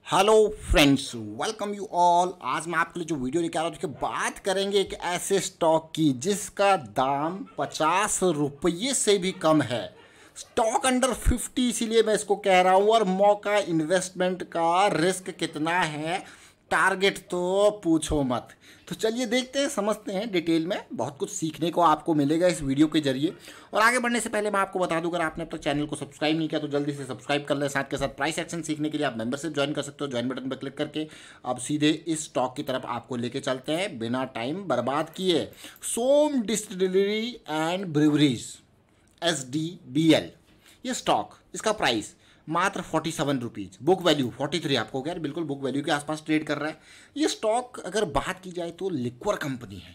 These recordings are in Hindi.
Hello friends, welcome you all. आज मैं आपके लिए जो वीडियो लेकर आ रहा हूँ, उसकी बात करेंगे एक ऐसे स्टॉक की जिसका दाम 50 रुपये से भी कम है। स्टॉक अंडर 50, इसीलिए मैं इसको कह रहा हूँ। और मौका इन्वेस्टमेंट का रिस्क कितना है, टारगेट तो पूछो मत। तो चलिए देखते हैं, समझते हैं डिटेल में। बहुत कुछ सीखने को आपको मिलेगा इस वीडियो के जरिए। और आगे बढ़ने से पहले मैं आपको बता दूं, अगर आपने अब तक चैनल को सब्सक्राइब नहीं किया तो जल्दी से सब्सक्राइब कर लें। साथ के साथ प्राइस एक्शन सीखने के लिए आप मेंबरशिप ज्वाइन कर सकते हो। ज्वाइन बटन पर क्लिक करके अब सीधे इस स्टॉक की तरफ आपको लेके चलते हैं बिना टाइम बर्बाद किए। सोम डिस्टिलरी एंड ब्रिवरीज, SDBL, ये स्टॉक, इसका प्राइस मात्र 47 रुपीज़, बुक वैल्यू 43। आपको क्या बिल्कुल बुक वैल्यू के आसपास ट्रेड कर रहा है ये स्टॉक। अगर बात की जाए तो लिक्वर कंपनी है,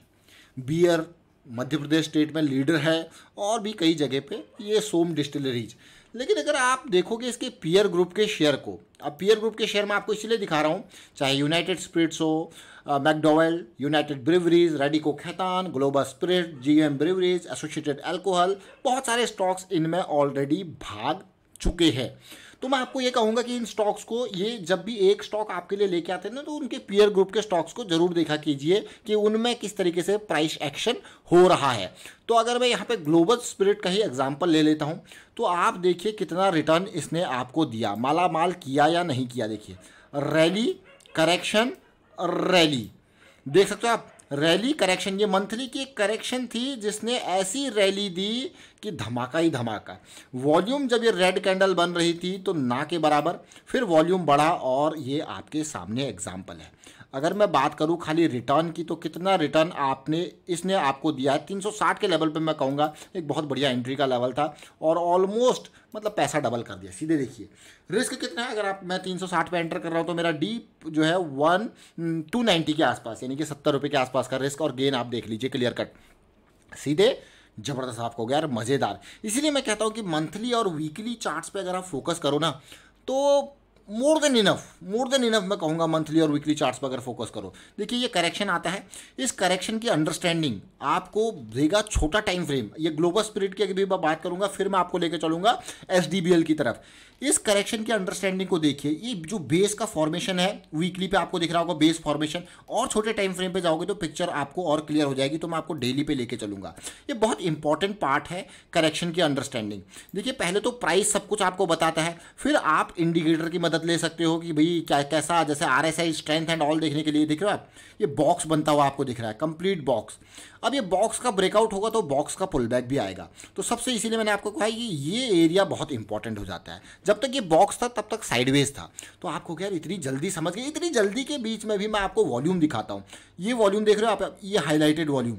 बियर मध्य प्रदेश स्टेट में लीडर है और भी कई जगह पे ये सोम डिस्टिलरीज। लेकिन अगर आप देखोगे इसके पीयर ग्रुप के शेयर को, अब पीयर ग्रुप के शेयर मैं आपको इसलिए दिखा रहा हूँ, चाहे यूनाइटेड स्पिरिट्स हो, McDowell, United Breweries, Radico Khaitan, Global Spirit, GM Breweries, Associated Alcohol, बहुत सारे स्टॉक्स इनमें ऑलरेडी भाग चुके हैं। तो मैं आपको ये कहूँगा कि इन स्टॉक्स को, ये जब भी एक स्टॉक आपके लिए लेके आते हैं ना, तो उनके पीयर ग्रुप के स्टॉक्स को जरूर देखा कीजिए कि उनमें किस तरीके से प्राइस एक्शन हो रहा है। तो अगर मैं यहाँ पे ग्लोबल स्पिरिट का ही एग्जांपल ले लेता हूँ, तो आप देखिए कितना रिटर्न इसने आपको दिया, माला माल किया या नहीं किया। देखिए रैली, करेक्शन, रैली, देख सकते हो आप, रैली, करेक्शन। ये मंथली की एक करेक्शन थी जिसने ऐसी रैली दी कि धमाका ही धमाका। वॉल्यूम जब ये रेड कैंडल बन रही थी तो ना के बराबर, फिर वॉल्यूम बढ़ा और ये आपके सामने एग्जाम्पल है। अगर मैं बात करूं खाली रिटर्न की, तो कितना रिटर्न इसने आपको दिया है। 360 के लेवल पे मैं कहूँगा एक बहुत बढ़िया एंट्री का लेवल था और ऑलमोस्ट मतलब पैसा डबल कर दिया। सीधे देखिए रिस्क कितना है। अगर मैं 360 पे एंटर कर रहा हूँ तो मेरा डी जो है 290 के आसपास, यानी कि 70 रुपये के आसपास का रिस्क और गेन आप देख लीजिए, क्लियर कट, सीधे जबरदस्त आपको हो गया यार, मज़ेदार। इसीलिए मैं कहता हूँ कि मंथली और वीकली चार्ट्स पे अगर आप फोकस करो ना, तो मोर देन इनफ मैं कहूँगा मंथली और वीकली चार्ट्स पर अगर फोकस करो। देखिए ये करेक्शन आता है, इस करेक्शन की अंडरस्टैंडिंग आपको देगा छोटा टाइम फ्रेम। ये ग्लोबल स्पिरिट की अभी मैं बात करूँगा, फिर मैं आपको लेकर चलूँगा SDBL की तरफ। इस करेक्शन की अंडरस्टैंडिंग को देखिए, ये जो बेस का फॉर्मेशन है वीकली पे आपको दिख रहा होगा बेस फॉर्मेशन, और छोटे टाइम फ्रेम पे जाओगे तो पिक्चर आपको और क्लियर हो जाएगी। तो मैं आपको डेली पे लेके चलूँगा। ये बहुत इंपॉर्टेंट पार्ट है करेक्शन की अंडरस्टैंडिंग। देखिए पहले तो प्राइस सब कुछ आपको बताता है, फिर आप इंडिकेटर की मदद ले सकते हो कि भाई क्या कैसा, जैसे RSI स्ट्रेंथ एंड ऑल देखने के लिए दिख रहा है आप, ये बॉक्स बनता हुआ आपको दिख रहा है, कंप्लीट बॉक्स। अब ये बॉक्स का ब्रेकआउट होगा तो बॉक्स का पुल बैक भी आएगा। तो सबसे इसीलिए मैंने आपको कहा कि ये एरिया बहुत इंपॉर्टेंट हो जाता है। जब तक ये बॉक्स था तब तक साइडवेज था। तो आपको क्या इतनी जल्दी समझ गए, इतनी जल्दी के बीच में भी मैं आपको वॉल्यूम दिखाता हूँ। ये वॉल्यूम देख रहे हो आप, ये हाईलाइटेड वॉल्यूम,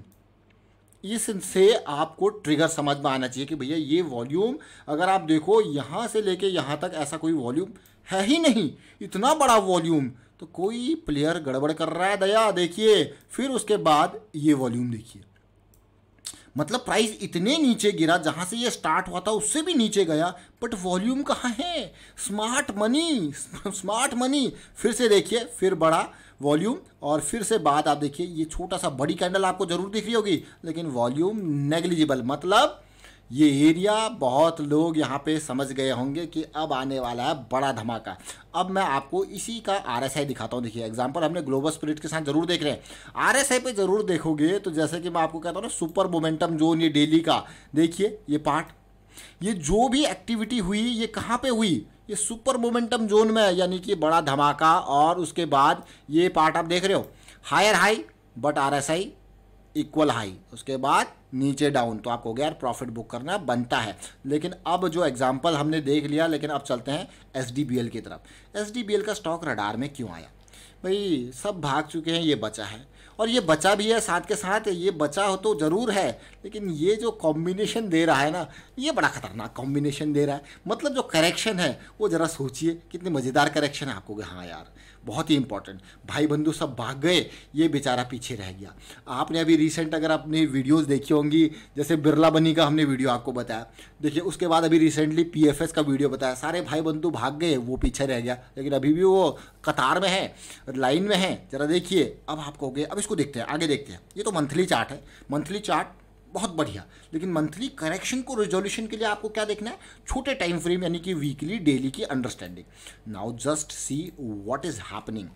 इससे आपको ट्रिगर समझ में आना चाहिए कि भैया ये वॉल्यूम, अगर आप देखो यहाँ से लेके यहाँ तक ऐसा कोई वॉल्यूम है ही नहीं, इतना बड़ा वॉल्यूम, तो कोई प्लेयर गड़बड़ कर रहा है दया। देखिए फिर उसके बाद ये वॉल्यूम देखिए, मतलब प्राइस इतने नीचे गिरा, जहां से ये स्टार्ट हुआ था उससे भी नीचे गया, बट वॉल्यूम कहाँ है। Smart money. फिर से देखिए, फिर बड़ा वॉल्यूम, और फिर से बाद आप देखिए ये छोटा सा बड़ी कैंडल आपको जरूर दिख रही होगी, लेकिन वॉल्यूम नेग्लिजिबल। मतलब ये एरिया बहुत लोग यहाँ पे समझ गए होंगे कि अब आने वाला है बड़ा धमाका। अब मैं आपको इसी का RSI दिखाता हूँ। देखिए एग्जांपल हमने ग्लोबल स्पिरिट के साथ जरूर देख रहे हैं, RSI पे जरूर देखोगे तो जैसे कि मैं आपको कहता हूँ ना, सुपर मोमेंटम जोन, ये डेली का देखिए, ये पार्ट, ये जो भी एक्टिविटी हुई ये कहाँ पे हुई, ये सुपर मोमेंटम जोन में, यानी कि बड़ा धमाका। और उसके बाद ये पार्ट आप देख रहे हो, higher high but RSI equal high, उसके बाद नीचे डाउन। तो आपको यार प्रॉफिट बुक करना बनता है। लेकिन अब जो एग्जांपल हमने देख लिया, लेकिन अब चलते हैं SDBL की तरफ। SDBL का स्टॉक रडार में क्यों आया भाई? सब भाग चुके हैं, ये बचा है, और ये बचा भी है, साथ के साथ ये बचा हो तो ज़रूर है, लेकिन ये जो कॉम्बिनेशन दे रहा है ना, ये बड़ा खतरनाक कॉम्बिनेशन दे रहा है। मतलब जो करेक्शन है वो ज़रा सोचिए कितनी मज़ेदार करेक्शन है। आपको हाँ यार बहुत ही इंपॉर्टेंट, भाई बंधु सब भाग गए, ये बेचारा पीछे रह गया। आपने अभी रिसेंट अगर अपनी वीडियोस देखी होंगी, जैसे बिरला बनी का हमने वीडियो आपको बताया, देखिए उसके बाद अभी रिसेंटली PFS का वीडियो बताया, सारे भाई बंधु भाग गए, वो पीछे रह गया, लेकिन अभी भी वो कतार में है, लाइन में है। जरा देखिए अब आपको हो गए। अब इसको देखते हैं, आगे देखते हैं। ये तो मंथली चार्ट है, मंथली चार्ट बहुत बढ़िया। लेकिन मंथली करेक्शन को रिजोल्यूशन के लिए आपको क्या देखना है, छोटे टाइम फ्रेम यानी कि वीकली डेली की understanding. Now just see what is happening,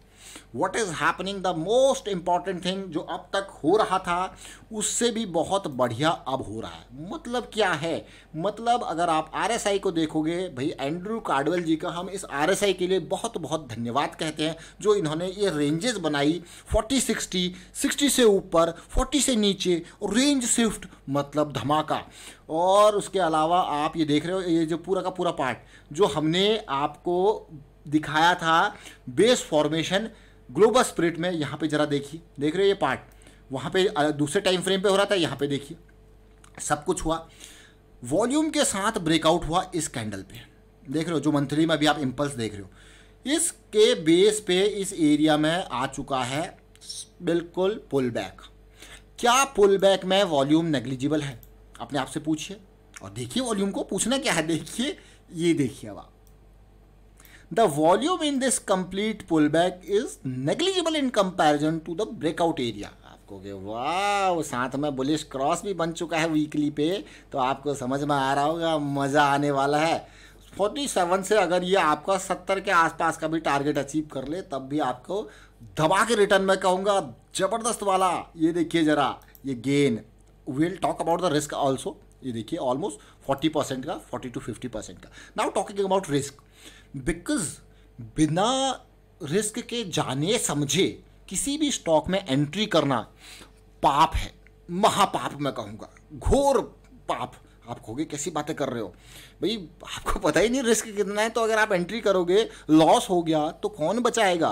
what is happening, the most important thing जो अब तक हो रहा था उससे भी बहुत बढ़िया अब हो रहा है। मतलब क्या है, मतलब अगर आप RSI को देखोगे, भाई एंड्रू कार्डवेल जी का हम इस RSI के लिए बहुत बहुत धन्यवाद कहते हैं, जो इन्होंने ये रेंजेस बनाई 40 60, 60 से ऊपर, 40 से नीचे, रेंज शिफ्ट मतलब धमाका। और उसके अलावा आप ये देख रहे हो, ये जो पूरा का पूरा पार्ट जो हमने आपको दिखाया था बेस फॉर्मेशन ग्लोबल स्प्रिट में, यहाँ पे जरा देखिए, देख रहे हो ये पार्ट वहाँ पे दूसरे टाइम फ्रेम पे हो रहा था, यहाँ पे देखिए सब कुछ हुआ, वॉल्यूम के साथ ब्रेकआउट हुआ इस कैंडल पे, देख रहे हो जो मंथली में अभी आप इम्पल्स देख रहे हो, इसके बेस पे इस एरिया में आ चुका है बिल्कुल पुल बैक। क्या पुल बैक में वॉल्यूम नेग्लिजिबल है, अपने आप से पूछिए। और देखिए वॉल्यूम को पूछना क्या है, देखिए ये देखिए अब the volume in this complete pullback is negligible in comparison to the breakout area। आपको कहोगे वाह, साथ में बुलिश क्रॉस भी बन चुका है वीकली पे, तो आपको समझ में आ रहा होगा, मज़ा आने वाला है। 47 से अगर ये आपका 70 के आसपास का भी टारगेट अचीव कर ले, तब भी आपको दबा के रिटर्न में कहूँगा ज़बरदस्त वाला। ये देखिए ज़रा ये gain, will talk about the risk also. ये देखिए ऑलमोस्ट 40% का, 40 to 50% का। Now talking about risk, because बिना रिस्क के जाने समझे किसी भी स्टॉक में एंट्री करना पाप है, महापाप मैं कहूँगा, घोर पाप। आप कहोगे कैसी बातें कर रहे हो भाई, आपको पता ही नहीं रिस्क कितना है, तो अगर आप एंट्री करोगे लॉस हो गया तो कौन बचाएगा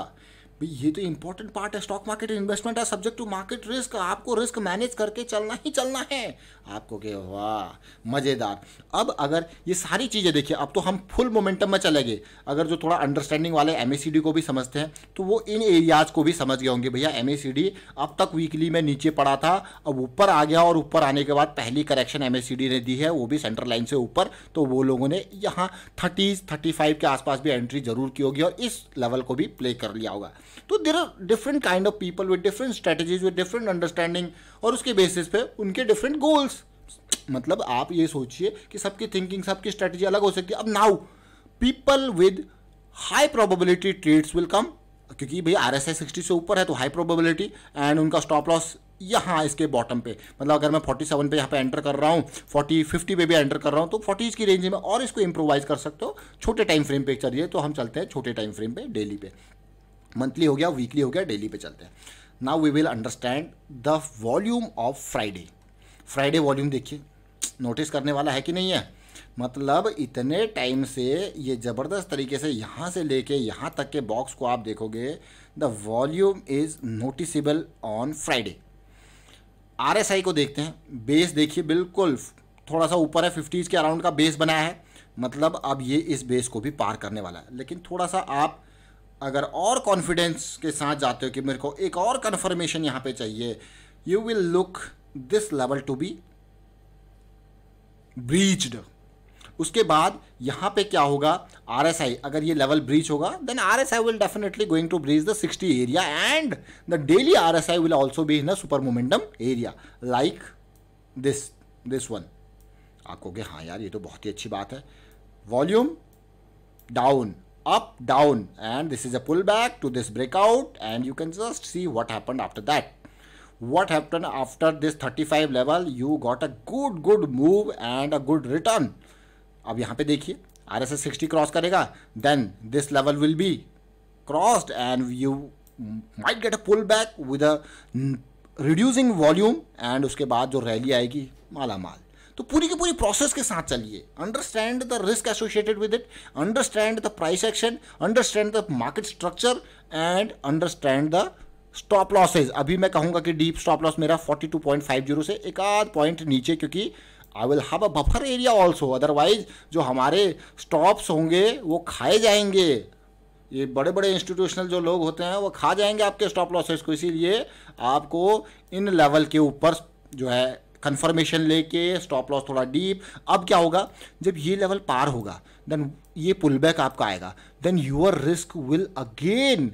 भाई। ये तो इंपॉर्टेंट पार्ट है, स्टॉक मार्केट इन्वेस्टमेंट है सब्जेक्ट टू मार्केट रिस्क, आपको रिस्क मैनेज करके चलना ही चलना है। आपको के वाह मज़ेदार। अब अगर ये सारी चीज़ें देखिए, अब तो हम फुल मोमेंटम में चले गए। अगर जो थोड़ा अंडरस्टैंडिंग वाले MACD को भी समझते हैं तो वो इन एरियाज़ को भी समझ गए होंगे, भैया MACD अब तक वीकली में नीचे पड़ा था, अब ऊपर आ गया, और ऊपर आने के बाद पहली करेक्शन MACD ने दी है, वो भी सेंट्रल लाइन से ऊपर, तो वो लोगों ने यहाँ 30 35 के आसपास भी एंट्री जरूर की होगी और इस लेवल को भी प्ले कर लिया होगा। तो there are different kind of people with different strategies with different understanding, और उसके बेसिस पे उनके डिफरेंट गोल्स। मतलब आप ये सोचिए कि सबकी थिंकिंग, सबकी स्ट्रेटजी अलग हो सकती है। अब now people with high probability trades will come, क्योंकि भाई RSI 60 से ऊपर है तो हाई प्रोबेबिलिटी, एंड उनका स्टॉप लॉस यहाँ इसके बॉटम पे, मतलब अगर मैं 47 पे यहाँ पे एंटर कर रहा हूँ, 40 50 पे भी एंटर कर रहा हूँ, तो 40 की रेंज में और इसको इम्प्रोवाइज कर सकते हो। छोटे टाइम फ्रेम पे चलिए, तो हम चलते हैं छोटे टाइम फ्रेम पे, डेली पे। मंथली हो गया, वीकली हो गया, डेली पे चलते हैं। Now we will understand the volume of Friday. Friday volume देखिए, नोटिस करने वाला है कि नहीं है। मतलब इतने टाइम से ये ज़बरदस्त तरीके से यहाँ से लेके यहाँ तक के बॉक्स को आप देखोगे, the volume is noticeable on Friday. RSI को देखते हैं, बेस देखिए बिल्कुल थोड़ा सा ऊपर है, 50s के अराउंड का बेस बनाया है, मतलब अब ये इस बेस को भी पार करने वाला है। लेकिन थोड़ा सा आप अगर और कॉन्फिडेंस के साथ जाते हो कि मेरे को एक और कन्फर्मेशन यहाँ पे चाहिए, you will look this level to be breached. उसके बाद यहाँ पे क्या होगा, RSI अगर ये लेवल ब्रीच होगा, then RSI will definitely going to breach the 60 area, and the daily RSI will also be in a super momentum area like this one. आप कहोगे हाँ यार ये तो बहुत ही अच्छी बात है। Volume down, up, down, and this is a pullback to this breakout, and you can just see what happened after that. What happened after this 35 level? You got a good move and a good return. अब यहाँ पे देखिए RSI 60 क्रॉस करेगा, then this level will be crossed and you might get a pullback with a reducing volume, and उसके बाद जो रैली आएगी माला माल। तो पूरी की पूरी प्रोसेस के साथ चलिए, understand the risk associated with it, understand the price action, understand the market structure, and understand the stop losses. अभी मैं कहूँगा कि डीप स्टॉप लॉस मेरा 42.50 से एक आध पॉइंट नीचे, क्योंकि I will have a buffer area also, otherwise जो हमारे स्टॉप्स होंगे वो खाए जाएंगे। ये बड़े बड़े इंस्टीट्यूशनल जो लोग होते हैं वो खा जाएंगे आपके स्टॉप लॉसेज को, इसीलिए आपको इन लेवल के ऊपर जो है कंफर्मेशन लेके स्टॉप लॉस थोड़ा डीप। अब क्या होगा, जब ये लेवल पार होगा, देन ये पुल बैक आपका आएगा, then your risk will again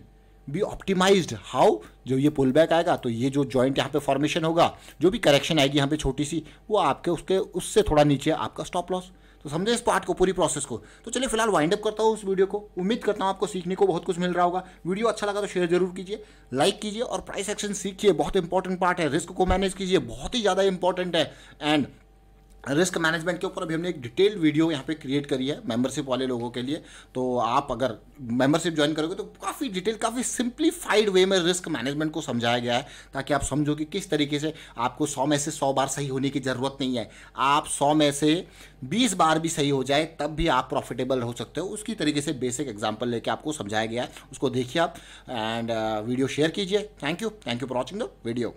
be optimised. How, जो ये पुल बैक आएगा तो ये जो जॉइंट यहाँ पे फॉर्मेशन होगा, जो भी करेक्शन आएगी यहाँ पे छोटी सी, वो आपके उसके उससे थोड़ा नीचे आपका स्टॉप लॉस। तो समझे इस पार्ट को, पूरी प्रोसेस को। तो चलिए फिलहाल वाइंड अप करता हूँ उस वीडियो को। उम्मीद करता हूँ आपको सीखने को बहुत कुछ मिल रहा होगा। वीडियो अच्छा लगा तो शेयर जरूर कीजिए, लाइक कीजिए, और प्राइस एक्शन सीखिए, बहुत इंपॉर्टेंट पार्ट है। रिस्क को मैनेज कीजिए, बहुत ही ज़्यादा इंपॉर्टेंट है। एंड रिस्क मैनेजमेंट के ऊपर अभी हमने एक डिटेल्ड वीडियो यहाँ पे क्रिएट करी है मेंबरशिप वाले लोगों के लिए। तो आप अगर मेंबरशिप ज्वाइन करोगे तो काफ़ी डिटेल, काफ़ी सिंप्लीफाइड वे में रिस्क मैनेजमेंट को समझाया गया है, ताकि आप समझो कि किस तरीके से आपको 100 में से 100 बार सही होने की ज़रूरत नहीं है। आप 100 में से 20 बार भी सही हो जाए तब भी आप प्रॉफिटेबल हो सकते हो। उसकी तरीके से बेसिक एग्जाम्पल लेके आपको समझाया गया है, उसको देखिए आप, एंड वीडियो शेयर कीजिए। Thank you for watching the video.